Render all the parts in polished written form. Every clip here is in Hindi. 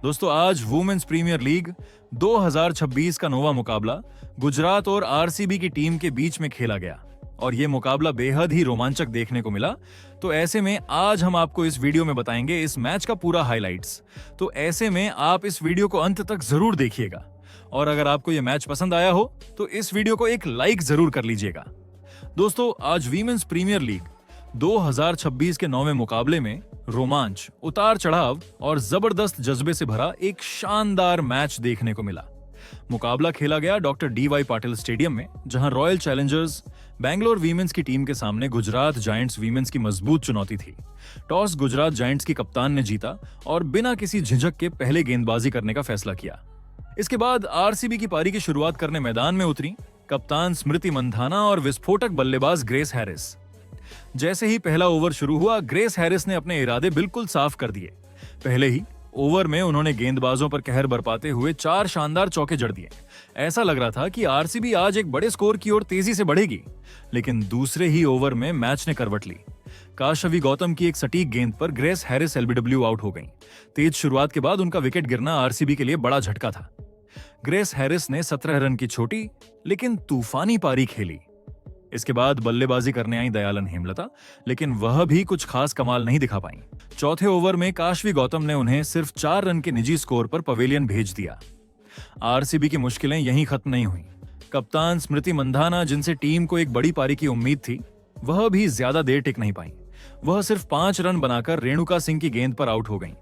दोस्तों आज वुमेन्स प्रीमियर लीग 2026 का नोवा मुकाबला गुजरात और आरसीबी की टीम के बीच में खेला गया और ये मुकाबला बेहद ही रोमांचक देखने को मिला। तो ऐसे में आज हम आपको इस वीडियो में बताएंगे इस मैच का पूरा हाइलाइट्स। तो ऐसे में आप इस वीडियो को अंत तक जरूर देखिएगा और अगर आपको ये मैच पसंद आया हो तो इस वीडियो को एक लाइक जरूर कर लीजिएगा। दोस्तों आज वीमेंस प्रीमियर लीग 2026 के 9वें मुकाबले में रोमांच, उतार चढ़ाव और जबरदस्त जज्बे से भरा एक शानदार मैच देखने को मिला। मुकाबला खेला गया डॉक्टर डी.वाई. पाटिल स्टेडियम में, जहां रॉयल चैलेंजर्स बैंगलोर वीमेंस की टीम के सामने गुजरात जायंट्स वीमेंस की मजबूत चुनौती थी। टॉस गुजरात जायंट्स की कप्तान ने जीता और बिना किसी झिझक के पहले गेंदबाजी करने का फैसला किया। इसके बाद आरसीबी की पारी की शुरुआत करने मैदान में उतरी कप्तान स्मृति मंधाना और विस्फोटक बल्लेबाज ग्रेस हैरिस। जैसे ही पहला ओवर शुरू हुआ, ग्रेस हैरिस ने अपने इरादे बिल्कुल साफ कर दिए। पहले ही ओवर में उन्होंने गेंदबाजों पर कहर बरपाते हुए 4 शानदार चौके जड़ दिए। ऐसा लग रहा था कि आरसीबी आज एक बड़े स्कोर की ओर तेजी से बढ़ेगी, लेकिन दूसरे ही ओवर में मैच ने करवट ली। काशवी गौतम की एक सटीक गेंद पर ग्रेस हैरिस एलबीडब्ल्यू आउट हो गईं। तेज शुरुआत के बाद उनका विकेट गिरना आरसीबी के लिए बड़ा झटका था। ग्रेस हैरिस ने 17 रन की छोटी लेकिन तूफानी पारी खेली। इसके बाद बल्लेबाजी करने आई दयालन हेमलता, लेकिन वह भी कुछ खास कमाल नहीं दिखा पाई। चौथे ओवर में काशवी गौतम ने उन्हें सिर्फ 4 रन के निजी स्कोर पर पवेलियन भेज दिया। आरसीबी की मुश्किलें यहीं खत्म नहीं हुई। कप्तान स्मृति मंधाना, जिनसे टीम को एक बड़ी पारी की उम्मीद थी, वह भी ज्यादा देर टिक नहीं पाई। वह सिर्फ 5 रन बनाकर रेणुका सिंह की गेंद पर आउट हो गईं।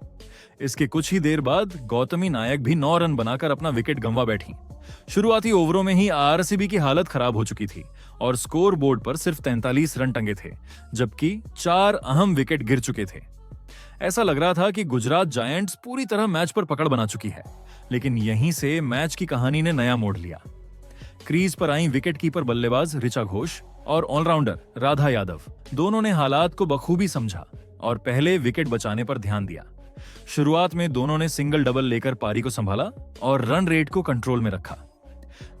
इसके कुछ ही देर बाद गौतमी नायक भी 9 रन बनाकर अपना विकेट गंवा बैठी। शुरुआती ओवरों में ही आरसीबी की हालत खराब हो चुकी थी और स्कोर बोर्ड पर सिर्फ 43 रन टंगे थे, जबकि 4 अहम विकेट गिर चुके थे। ऐसा लग रहा था कि गुजरात जायंट्स पूरी तरह मैच पर पकड़ बना चुकी है, लेकिन यहीं से मैच की कहानी ने नया मोड़ लिया। क्रीज पर आई विकेट कीपर बल्लेबाज ऋचा घोष और ऑलराउंडर राधा यादव, दोनों ने हालात को बखूबी समझा और पहले विकेट बचाने पर ध्यान दिया। शुरुआत में दोनों ने सिंगल डबल लेकर पारी को संभाला और रन रेट को कंट्रोल में रखा।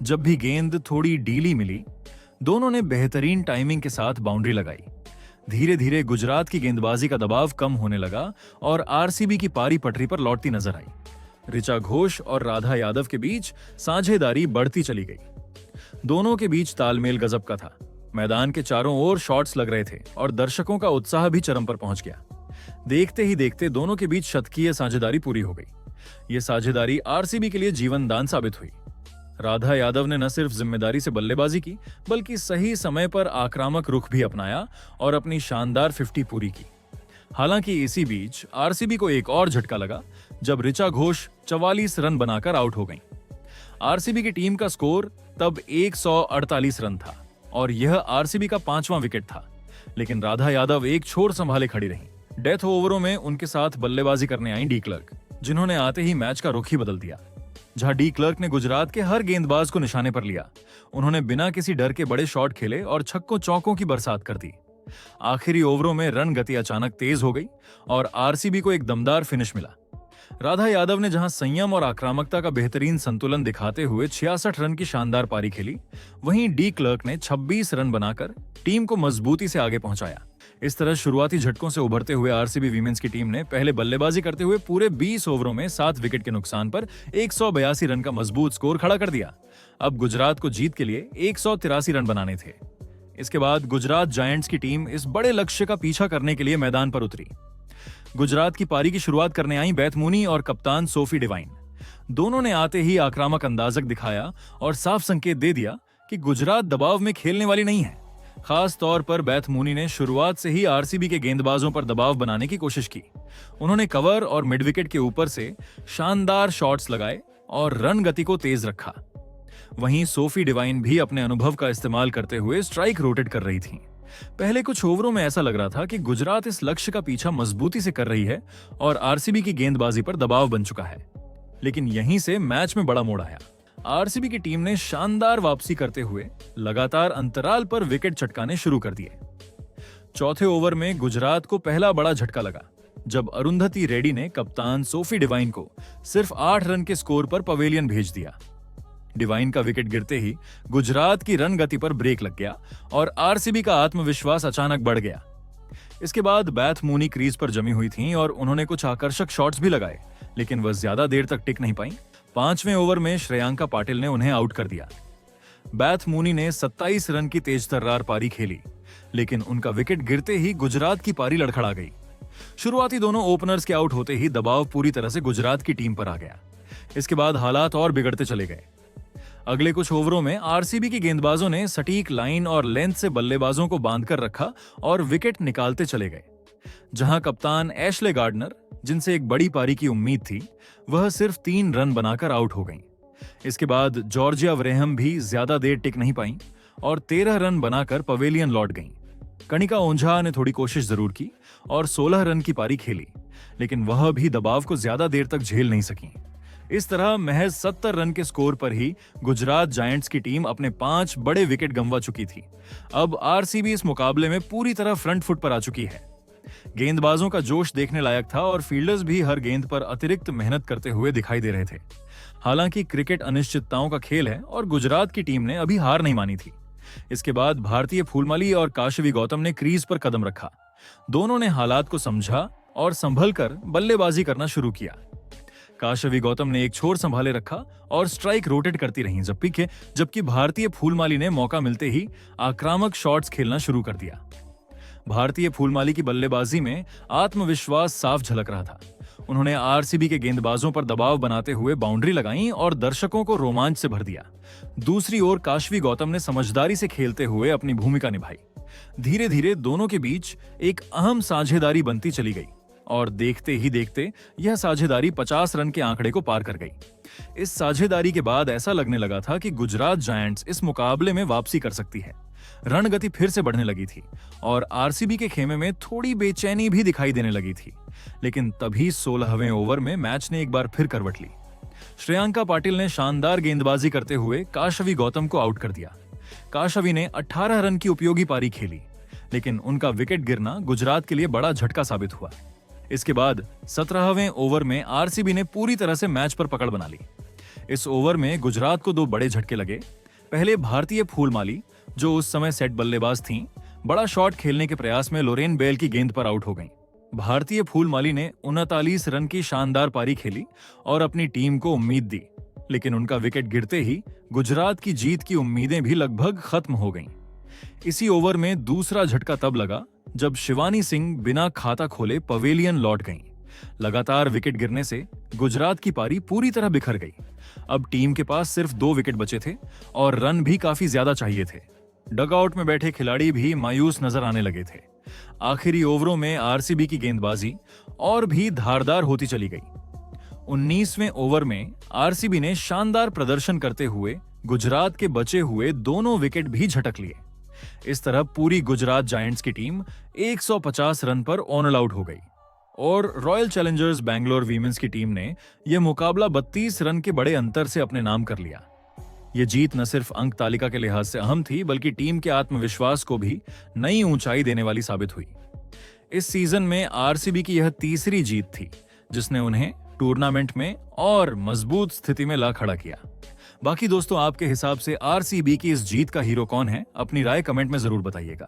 जब भी गेंद थोड़ी ढीली मिली, दोनों ने बेहतरीन टाइमिंग के साथ बाउंड्री लगाई। धीरे धीरे गुजरात की गेंदबाजी का दबाव कम होने लगा और आरसीबी की पारी पटरी पर लौटती नजर आई। ऋचा घोष और राधा यादव के बीच साझेदारी बढ़ती चली गई। दोनों के बीच तालमेल गजब का था। मैदान के चारों ओर शॉट्स लग रहे थे और दर्शकों का उत्साह भी चरम पर पहुंच गया। देखते ही देखते दोनों के बीच शतकीय साझेदारी पूरी हो गई। यह साझेदारी आरसीबी के लिए जीवनदान साबित हुई। राधा यादव ने न सिर्फ जिम्मेदारी से बल्लेबाजी की, बल्कि सही समय पर आक्रामक रुख भी अपनाया और अपनी शानदार 50 पूरी की। हालांकि इसी बीच आरसीबी को एक और झटका लगा जब ऋचा घोष 44 रन बनाकर आउट हो गईं। आरसीबी की टीम का स्कोर तब 148 रन था और यह आरसीबी का 5वां विकेट था, लेकिन राधा यादव एक छोर संभाले खड़ी रहीं। डेथ ओवरों में उनके साथ बल्लेबाजी करने आई डी क्लर्क, जिन्होंने आते ही मैच का रुख ही बदल दिया। जहां डी क्लर्क ने गुजरात के हर गेंदबाज को निशाने पर लिया, उन्होंने बिना किसी डर के बड़े शॉट खेले और छक्कों चौकों की बरसात कर दी। आखिरी ओवरों में रन गति अचानक तेज हो गई और आरसीबी को एक दमदार फिनिश मिला। राधा यादव ने जहां संयम और आक्रामकता का बेहतरीन संतुलन दिखाते हुए 66 रन की शानदार पारी खेली, वहीं डी क्लर्क ने 26 रन बनाकर टीम को मजबूती से आगे पहुंचाया। इस तरह शुरुआती झटकों से उभरते हुए आरसीबी वीमेंस की टीम ने पहले बल्लेबाजी करते हुए पूरे 20 ओवरों में 7 विकेट के नुकसान पर 182 रन का मजबूत स्कोर खड़ा कर दिया। अब गुजरात को जीत के लिए 183 रन बनाने थे। इसके बाद गुजरात जायंट्स की टीम इस बड़े लक्ष्य का पीछा करने के लिए मैदान पर उतरी। गुजरात की पारी की शुरुआत करने आई बेथ मूनी और कप्तान सोफी डिवाइन। दोनों ने आते ही आक्रामक अंदाजक दिखाया और साफ संकेत दे दिया कि गुजरात दबाव में खेलने वाली नहीं है। खास तौर पर बेथ मूनी ने शुरुआत से ही आरसीबी के गेंदबाजों पर दबाव बनाने की कोशिश की। उन्होंने कवर और मिड विकेट के ऊपर से शानदार शॉट्स लगाए और रन गति को तेज रखा। वहीं सोफी डिवाइन भी अपने अनुभव का इस्तेमाल करते हुए स्ट्राइक रोटेट कर रही थीं। पहले कुछ ओवरों में ऐसा लग रहा था कि गुजरात इस लक्ष्य का पीछा मजबूती से कर रही है और आरसीबी की गेंदबाजी पर दबाव बन चुका है, लेकिन यहीं से मैच में बड़ा मोड़ आया। आरसीबी की टीम ने शानदार वापसी करते हुए लगातार अंतराल पर विकेट चटकाने शुरू कर दिए। चौथे ओवर में गुजरात को पहला बड़ा झटका लगा जब अरुंधति रेड्डी ने कप्तान सोफी डिवाइन को सिर्फ 8 रन के स्कोर पर पवेलियन भेज दिया। डिवाइन का विकेट गिरते ही गुजरात की रन गति पर ब्रेक लग गया और आरसीबी का आत्मविश्वास अचानक बढ़ गया। इसके बाद बेथ मूनी क्रीज पर जमी हुई थीं और उन्होंने कुछ आकर्षक शॉट्स भी लगाए, लेकिन वह ज्यादा देर तक टिक नहीं पाई। 5वें ओवर में श्रेयांका पाटिल ने उन्हें आउट कर दिया। बैथ मूनी ने 27 रन की तेज तर्रार पारी खेली, लेकिन उनका विकेट गिरते ही गुजरात की पारी लड़खड़ा गई। शुरुआती दोनों ओपनर्स के आउट होते ही दबाव पूरी तरह से गुजरात की टीम पर आ गया। इसके बाद हालात और बिगड़ते चले गए। अगले कुछ ओवरों में आरसीबी के गेंदबाजों ने सटीक लाइन और लेंथ से बल्लेबाजों को बांधकर रखा और विकेट निकालते चले गए। जहां कप्तान एशले गार्डनर, जिनसे एक बड़ी पारी की उम्मीद थी, वह सिर्फ 3 रन बनाकर आउट हो गईं। इसके बाद जॉर्जिया व्रेहम भी ज्यादा देर टिक नहीं पाईं और 13 रन बनाकर पवेलियन लौट गईं। कणिका ओंझा ने थोड़ी कोशिश जरूर की और 16 रन की पारी खेली, लेकिन वह भी दबाव को ज्यादा देर तक झेल नहीं सकी। इस तरह महज 70 रन के स्कोर पर ही गुजरात जायंट्स की टीम अपने 5 बड़े विकेट गंवा चुकी थी। अब आरसीबी इस मुकाबले में पूरी तरह फ्रंट फुट पर आ चुकी है। गेंदबाजों का जोश देखने लायक था और फील्डर्स भी हर गेंद पर अतिरिक्त मेहनत करते हुए दिखाई दे रहे थे। हालांकि क्रिकेट अनिश्चितताओं का खेल है और गुजरात की टीम ने अभी हार नहीं मानी थी। इसके बाद भारतीय फूलमाली और काशवी गौतम ने क्रीज पर कदम रखा। दोनों ने हालात को समझा और संभल कर बल्लेबाजी करना शुरू किया। काशवी गौतम ने एक छोर संभाले रखा और स्ट्राइक रोटेट करती रहीं, जबकि भारतीय फूलमाली ने मौका मिलते ही आक्रामक शॉट्स खेलना शुरू कर दिया। भारतीय फूलमाली की बल्लेबाजी में आत्मविश्वास साफ झलक रहा था। उन्होंने आरसीबी के गेंदबाजों पर दबाव बनाते हुए बाउंड्री लगाई और दर्शकों को रोमांच से भर दिया। दूसरी ओर काशवी गौतम ने समझदारी से खेलते हुए अपनी भूमिका निभाई। धीरे धीरे दोनों के बीच एक अहम साझेदारी बनती चली गई और देखते ही देखते यह साझेदारी 50 रन के आंकड़े को पार कर गई। इस साझेदारी के बाद ऐसा लगने लगा था कि गुजरात जायंट्स इस मुकाबले में वापसी कर सकती है। रणगति फिर से बढ़ने लगी थी और आरसीबी के खेमे में थोड़ी बेचैनी भी दिखाई देने लगी थी। लेकिन तभी 16वें ओवर में मैच ने एक बार फिर करवट ली। श्रेयांका पाटिल ने शानदार गेंदबाजी करते हुए काशवी गौतम को आउट कर दिया। काशवी ने 18 रन की उपयोगी पारी खेली, लेकिन उनका विकेट गिरना गुजरात के लिए बड़ा झटका साबित हुआ। इसके बाद 17वें ओवर में आरसीबी ने पूरी तरह से मैच पर पकड़ बना ली। इस ओवर में गुजरात को 2 बड़े झटके लगे। पहले भारतीय फूलमाली, जो उस समय सेट बल्लेबाज थीं, बड़ा शॉट खेलने के प्रयास में लोरेन बेल की गेंद पर आउट हो गईं। भारतीय फूलमाली ने 39 रन की शानदार पारी खेली और अपनी टीम को उम्मीद दी, लेकिन उनका विकेट गिरते ही गुजरात की जीत की उम्मीदें भी लगभग खत्म हो गईं। इसी ओवर में दूसरा झटका तब लगा जब शिवानी सिंह बिना खाता खोले पवेलियन लौट गईं। लगातार विकेट गिरने से गुजरात की पारी पूरी तरह बिखर गई। अब टीम के पास सिर्फ 2 विकेट बचे थे और रन भी काफी ज्यादा चाहिए थे। डगआउट में बैठे खिलाड़ी भी मायूस नजर आने लगे थे। आखिरी ओवरों में आरसीबी की गेंदबाजी और भी धारदार होती चली गई। 19वें ओवर में आरसीबी ने शानदार प्रदर्शन करते हुए गुजरात के बचे हुए दोनों विकेट भी झटक लिए। इस तरह पूरी गुजरात जायंट्स की टीम 150 रन पर ऑल आउट हो गई और रॉयल चैलेंजर्स बैंगलोर वीमेंस की टीम ने यह मुकाबला 32 रन के बड़े अंतर से अपने नाम कर लिया। यह जीत न सिर्फ अंक तालिका के लिहाज से अहम थी, बल्कि टीम के आत्मविश्वास को भी नई ऊंचाई देने वाली साबित हुई। इस सीजन में आरसीबी की यह तीसरी जीत थी, जिसने उन्हें टूर्नामेंट में और मजबूत स्थिति में ला खड़ा किया। बाकी दोस्तों, आपके हिसाब से आरसीबी की इस जीत का हीरो कौन है? अपनी राय कमेंट में जरूर बताइएगा।